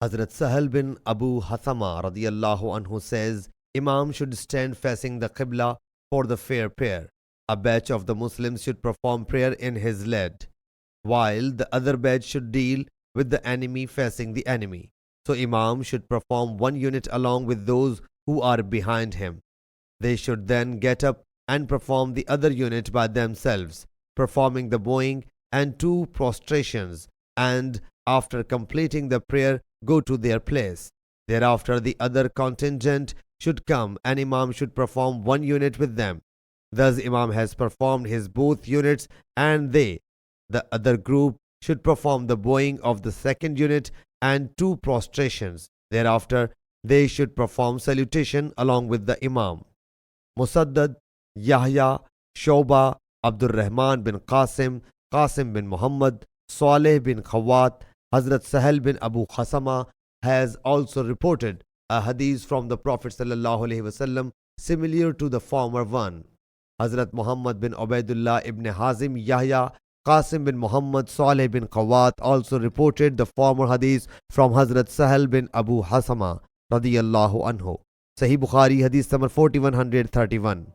Hazrat Sahal bin Abu Hathama radiyallahu anhu says, Imam should stand facing the Qibla for the fair prayer. A batch of the Muslims should perform prayer in his lead, while the other batch should deal with the enemy facing the enemy. So Imam should perform one unit along with those who are behind him. They should then get up and perform the other unit by themselves, performing the bowing and 2 prostrations, and after completing the prayer, go to their place. Thereafter, the other contingent should come and Imam should perform one unit with them. Thus, Imam has performed his both units, and they, the other group, should perform the bowing of the second unit and 2 prostrations. Thereafter, they should perform salutation along with the Imam. Musaddad, Yahya, Shoba, Abdul Rahman bin Qasim, Qasim bin Muhammad, Saleh bin Khawat, Hazrat Sahal bin Abu Hasama has also reported a hadith from the Prophet ﷺ similar to the former one. Hazrat Muhammad bin Ubaidullah ibn Hazim, Yahya, Qasim bin Muhammad, Saleh bin Khawat also reported the former hadith from Hazrat Sahal bin Abu Hasama radiyallahu anhu. Sahih Bukhari Hadith number 4131.